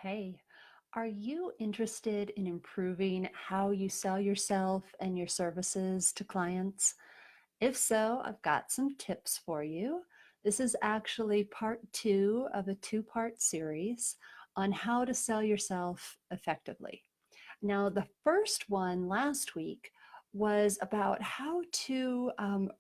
Hey, are you interested in improving how you sell yourself and your services to clients? If so, I've got some tips for you. This is actually part two of a two-part series on how to sell yourself effectively. Now, the first one last week was about how to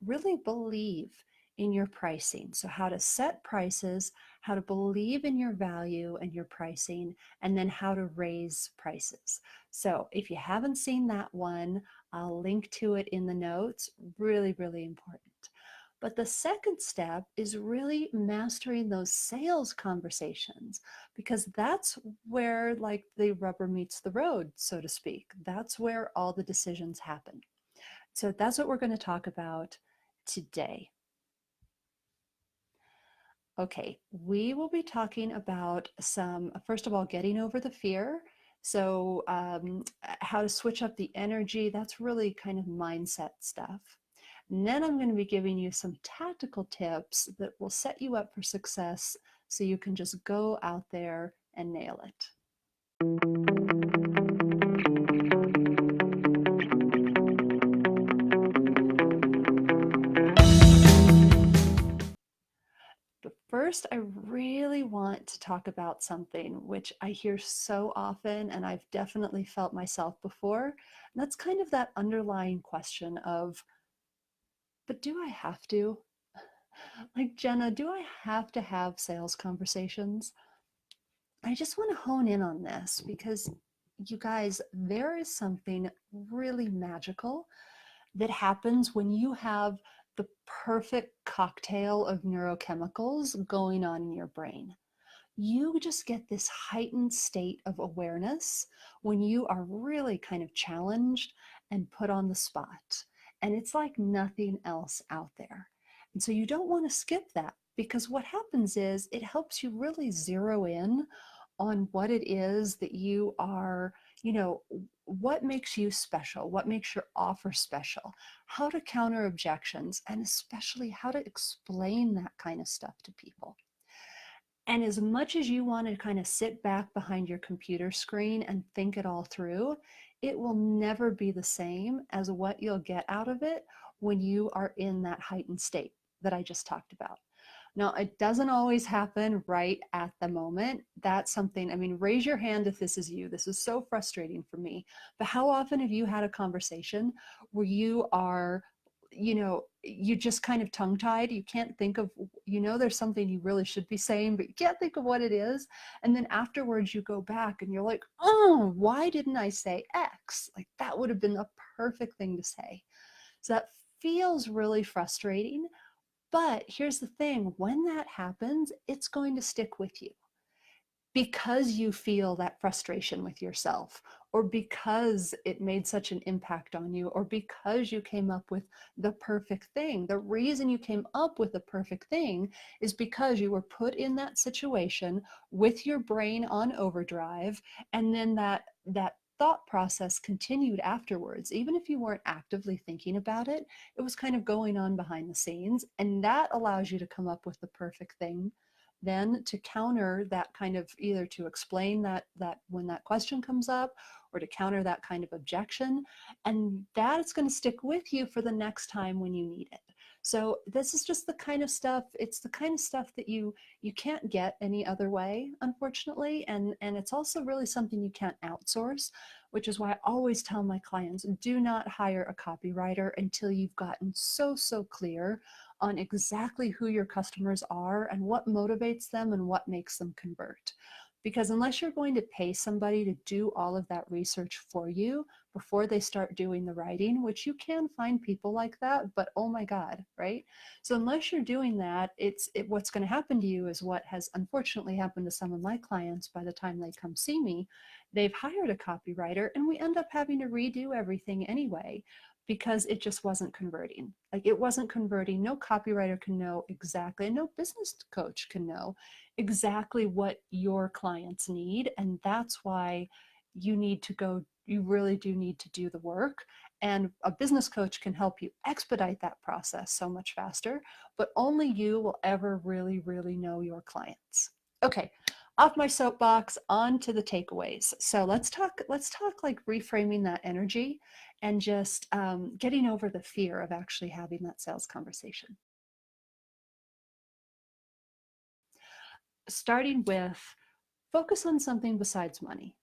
really believe in your pricing. So, how to set prices, how to believe in your value and your pricing, and then how to raise prices. So, if you haven't seen that one, I'll link to it in the notes. Really, really important. But the second step is really mastering those sales conversations because that's where like the rubber meets the road, so to speak. That's where all the decisions happen. So that's what we're going to talk about today. Okay, we will be talking about first of all, getting over the fear. So how to switch up the energy, that's really kind of mindset stuff. And then I'm going to be giving you some tactical tips that will set you up for success so you can just go out there and nail it. But first, I really want to talk about something which I hear so often, and I've definitely felt myself before. And that's kind of that underlying question of, but do I have to? Like, Jenna, do I have to have sales conversations? I just want to hone in on this because you guys, there is something really magical that happens when you have the perfect cocktail of neurochemicals going on in your brain. You just get this heightened state of awareness when you are really kind of challenged and put on the spot. And it's like nothing else out there. And so you don't want to skip that because what happens is it helps you really zero in on what it is that you are, what makes you special, what makes your offer special, how to counter objections, and especially how to explain that kind of stuff to people. And as much as you want to kind of sit back behind your computer screen and think it all through, it will never be the same as what you'll get out of it when you are in that heightened state that I just talked about. Now, it doesn't always happen right at the moment. That's something, I mean, raise your hand if this is you. This is so frustrating for me. But how often have you had a conversation where you are, you just kind of tongue-tied? You can't think of, there's something you really should be saying, but you can't think of what it is. And then afterwards you go back and you're like, oh, why didn't I say X? Like that would have been the perfect thing to say. So that feels really frustrating. But here's the thing, when that happens, it's going to stick with you because you feel that frustration with yourself, or because it made such an impact on you, or because you came up with the perfect thing. The reason you came up with the perfect thing is because you were put in that situation with your brain on overdrive, and then that thought process continued afterwards. Even if you weren't actively thinking about it, it was kind of going on behind the scenes, and that allows you to come up with the perfect thing then to counter that kind of, either to explain that when that question comes up, or to counter that kind of objection, and that is going to stick with you for the next time when you need it. So this is just the kind of stuff, it's the kind of stuff that you can't get any other way, unfortunately, and it's also really something you can't outsource, which is why I always tell my clients, do not hire a copywriter until you've gotten so clear on exactly who your customers are and what motivates them and what makes them convert. Because unless you're going to pay somebody to do all of that research for you before they start doing the writing, which you can find people like that, but oh my God, right? So unless you're doing that, what's going to happen to you is what has unfortunately happened to some of my clients. By the time they come see me, they've hired a copywriter and we end up having to redo everything anyway, because it just wasn't converting. Like it wasn't converting. No copywriter can know exactly, and no business coach can know exactly what your clients need. And that's why you need to go, you really do need to do the work. And a business coach can help you expedite that process so much faster, but only you will ever really know your clients. Okay, off my soapbox, on to the takeaways. So let's talk like reframing that energy and just getting over the fear of actually having that sales conversation. Starting with focus on something besides money.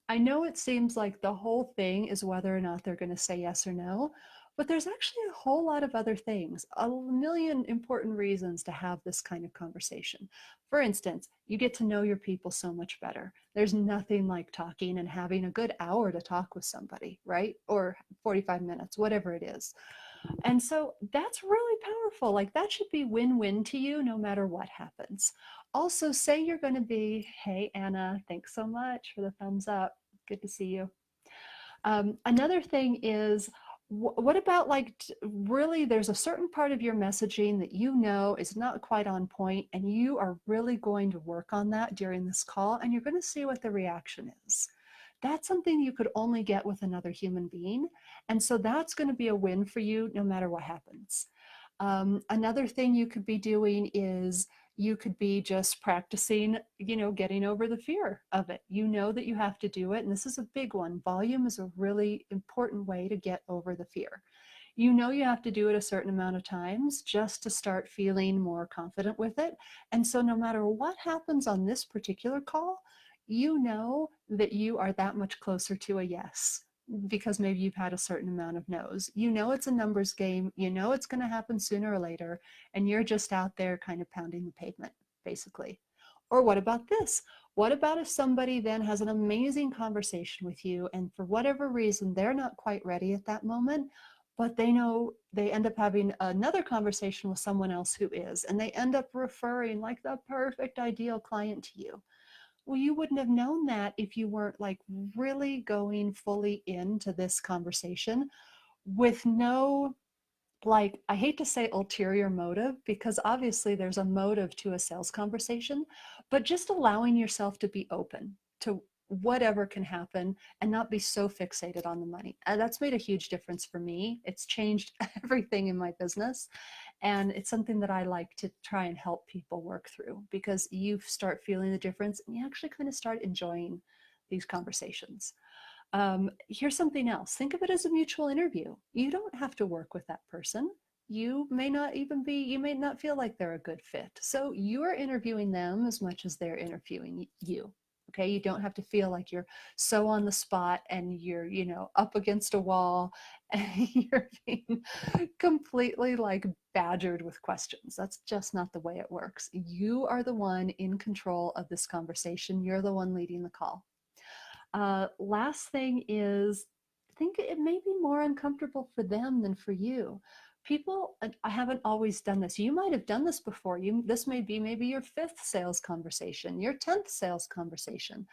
I know it seems like the whole thing is whether or not they're going to say yes or no, but there's actually a whole lot of other things, a million important reasons to have this kind of conversation. For instance, you get to know your people so much better. There's nothing like talking and having a good hour to talk with somebody, right? Or 45 minutes, whatever it is. And so that's really powerful. Like that should be win-win to you no matter what happens. Also, say you're going to be, hey, Anna, thanks so much for the thumbs up. Good to see you. Another thing is, what about like really there's a certain part of your messaging that you know is not quite on point and you are really going to work on that during this call and you're going to see what the reaction is. That's something you could only get with another human being. And so that's going to be a win for you no matter what happens. Another thing you could be doing is you could be just practicing, getting over the fear of it. You know that you have to do it. And this is a big one. Volume is a really important way to get over the fear. You know you have to do it a certain amount of times just to start feeling more confident with it. And so no matter what happens on this particular call, you know that you are that much closer to a yes because maybe you've had a certain amount of no's. You know it's a numbers game. You know it's going to happen sooner or later, and you're just out there kind of pounding the pavement, basically. Or what about this? What about if somebody then has an amazing conversation with you and for whatever reason they're not quite ready at that moment, but they know they end up having another conversation with someone else who is, and they end up referring like the perfect ideal client to you. Well, you wouldn't have known that if you weren't like really going fully into this conversation with no, like, I hate to say ulterior motive because obviously there's a motive to a sales conversation, but just allowing yourself to be open to whatever can happen and not be so fixated on the money. And that's made a huge difference for me. It's changed everything in my business. And it's something that I like to try and help people work through because you start feeling the difference and you actually kind of start enjoying these conversations. Here's something else. Think of it as a mutual interview. You don't have to work with that person. You may not feel like they're a good fit. So you're interviewing them as much as they're interviewing you. Okay, you don't have to feel like you're so on the spot and you're, up against a wall and you're being completely like badgered with questions. That's just not the way it works. You are the one in control of this conversation. You're the one leading the call. Last thing is, I think it may be more uncomfortable for them than for you. People, I haven't always done this. You might have done this before. This may be maybe your fifth sales conversation, your 10th sales conversation.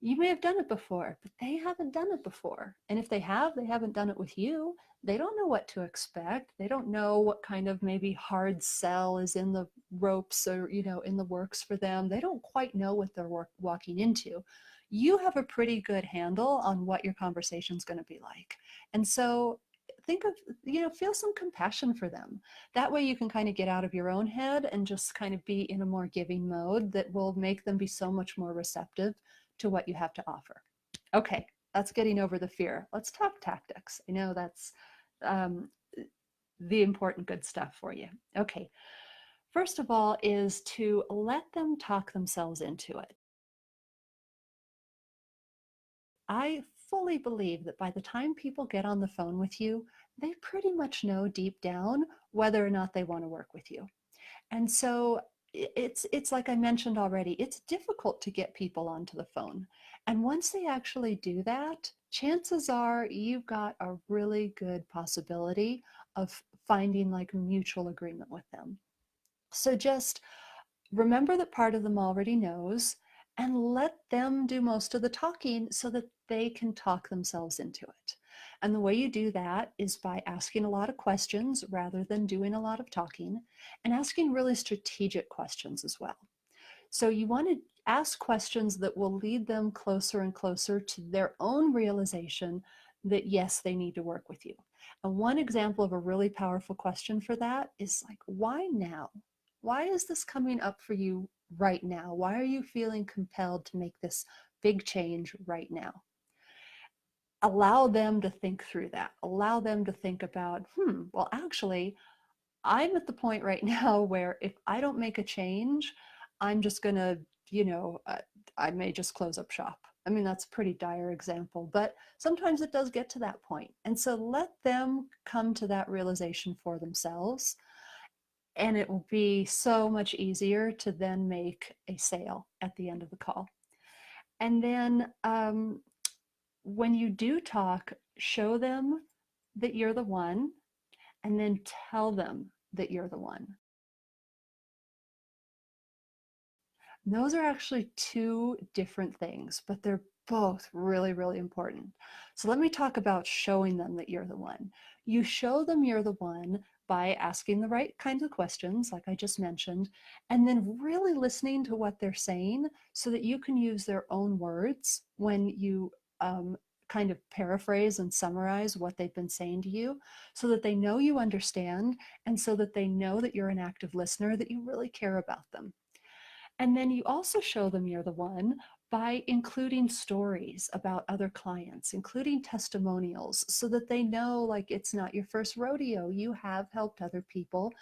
You may have done it before, but they haven't done it before. And if they have, they haven't done it with you. They don't know what to expect. They don't know what kind of maybe hard sell is in the ropes or, in the works for them. They don't quite know what they're walking into. You have a pretty good handle on what your conversation is going to be like. And so think of, feel some compassion for them. That way you can kind of get out of your own head and just kind of be in a more giving mode that will make them be so much more receptive to what you have to offer. Okay, that's getting over the fear. Let's talk tactics. I know that's um, the important good stuff for you. Okay, first of all is to let them talk themselves into it. I fully believe that by the time people get on the phone with you, they pretty much know deep down whether or not they want to work with you. And so it's like I mentioned already, it's difficult to get people onto the phone. And once they actually do that, chances are you've got a really good possibility of finding like mutual agreement with them. So just remember that part of them already knows and let them do most of the talking so that they can talk themselves into it. And the way you do that is by asking a lot of questions rather than doing a lot of talking, and asking really strategic questions as well. So you want to ask questions that will lead them closer and closer to their own realization that yes, they need to work with you. And one example of a really powerful question for that is like, why now? Why is this coming up for you right now? Why are you feeling compelled to make this big change right now? Allow them to think through that. Allow them to think about, well, actually, I'm at the point right now where if I don't make a change, I'm just going to, you know, I may just close up shop. I mean, that's a pretty dire example, but sometimes it does get to that point. And so let them come to that realization for themselves. And it will be so much easier to then make a sale at the end of the call. And then when you do talk, show them that you're the one, and then tell them that you're the one. Those are actually two different things, but they're both really, really important. So let me talk about showing them that you're the one. You show them you're the one by asking the right kinds of questions, like I just mentioned, and then really listening to what they're saying so that you can use their own words when you kind of paraphrase and summarize what they've been saying to you so that they know you understand and so that they know that you're an active listener, that you really care about them. And then you also show them you're the one by including stories about other clients, including testimonials, so that they know like it's not your first rodeo. You have helped other people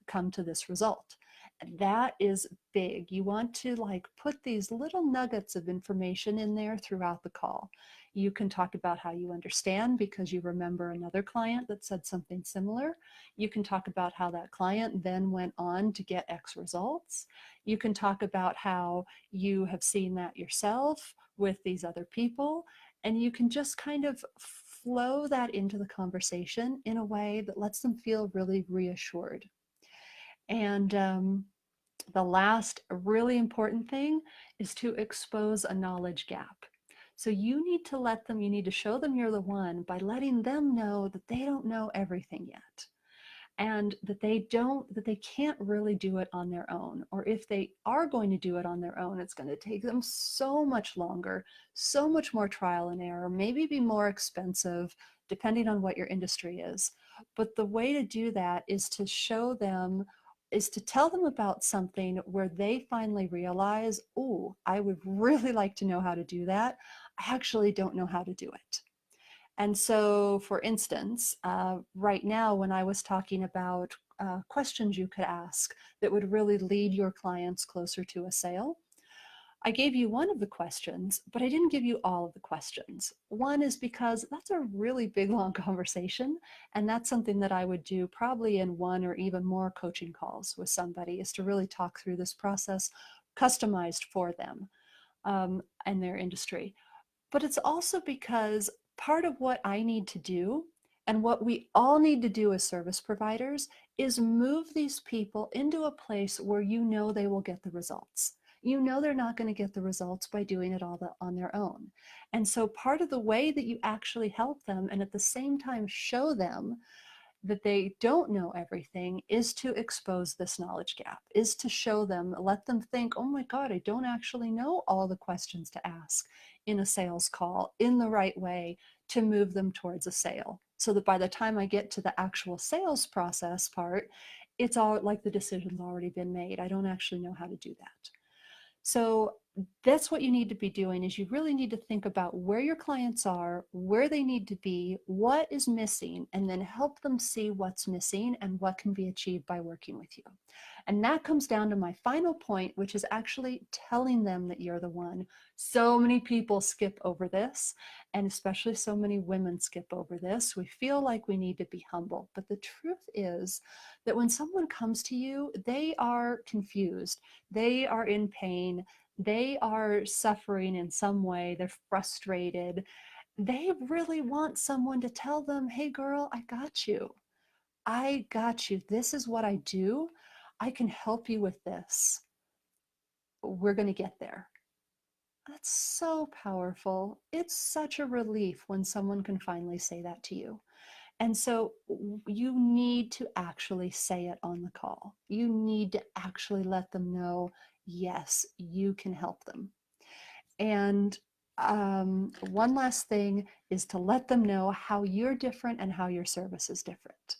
come to this result. And that is big. You want to like put these little nuggets of information in there throughout the call. You can talk about how you understand because you remember another client that said something similar. You can talk about how that client then went on to get X results. You can talk about how you have seen that yourself with these other people, and you can just kind of flow that into the conversation in a way that lets them feel really reassured. And the last really important thing is to expose a knowledge gap. So you need to let them, you need to show them you're the one by letting them know that they don't know everything yet, and that they can't really do it on their own. Or if they are going to do it on their own, it's going to take them so much longer, so much more trial and error, maybe be more expensive, depending on what your industry is. But the way to do that is to show them, is to tell them about something where they finally realize, oh, I would really like to know how to do that. I actually don't know how to do it. And so, for instance, right now, when I was talking about questions you could ask that would really lead your clients closer to a sale, I gave you one of the questions, but I didn't give you all of the questions. One is because that's a really big, long conversation, and that's something that I would do probably in one or even more coaching calls with somebody, is to really talk through this process customized for them and their industry. But it's also because part of what I need to do and what we all need to do as service providers is move these people into a place where you know they will get the results. You know they're not going to get the results by doing it all on their own. And so part of the way that you actually help them and at the same time show them that they don't know everything is to expose this knowledge gap, is to show them, let them think, oh my God, I don't actually know all the questions to ask in a sales call in the right way to move them towards a sale. So that by the time I get to the actual sales process part, it's all like the decision's already been made. I don't actually know how to do that. So that's what you need to be doing, is you really need to think about where your clients are, where they need to be, what is missing, and then help them see what's missing and what can be achieved by working with you. And that comes down to my final point, which is actually telling them that you're the one. So many people skip over this, and especially so many women skip over this. We feel like we need to be humble, but the truth is that when someone comes to you, they are confused, they are in pain, they are suffering in some way, they're frustrated. They really want someone to tell them, hey girl, I got you. I got you. This is what I do. I can help you with this. We're going to get there. That's so powerful. It's such a relief when someone can finally say that to you. And so you need to actually say it on the call. You need to actually let them know, yes, you can help them. And one last thing is to let them know how you're different and how your service is different.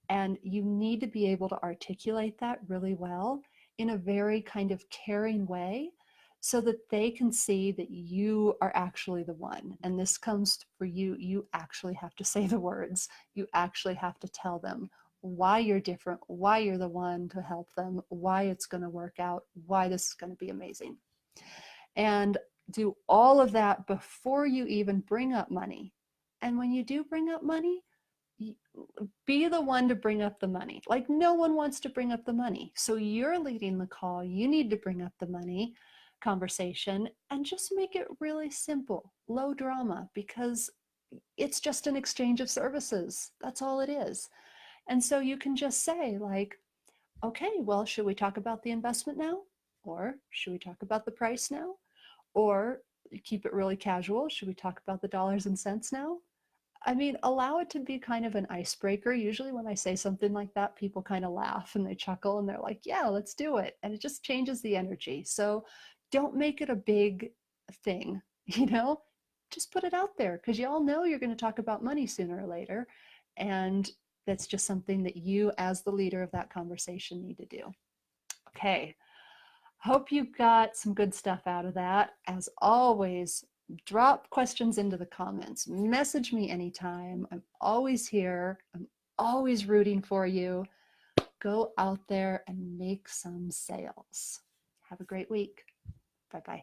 And you need to be able to articulate that really well in a very kind of caring way so that they can see that you are actually the one. And this comes for you. You actually have to say the words. You actually have to tell them why you're different, why you're the one to help them, why it's going to work out, why this is going to be amazing. And do all of that before you even bring up money. And when you do bring up money, be the one to bring up the money. Like no one wants to bring up the money. So you're leading the call. You need to bring up the money conversation and just make it really simple, low drama, because it's just an exchange of services. That's all it is. And so you can just say like, okay, well, should we talk about the investment now? Or should we talk about the price now? Or keep it really casual. Should we talk about the dollars and cents now? I mean, allow it to be kind of an icebreaker. Usually, when I say something like that, people kind of laugh and they chuckle and they're like, yeah, let's do it. And it just changes the energy. So don't make it a big thing, you know? Just put it out there because you all know you're going to talk about money sooner or later. And that's just something that you, as the leader of that conversation, need to do. Okay. Hope you got some good stuff out of that. As always, drop questions into the comments. Message me anytime. I'm always here. I'm always rooting for you. Go out there and make some sales. Have a great week. Bye-bye.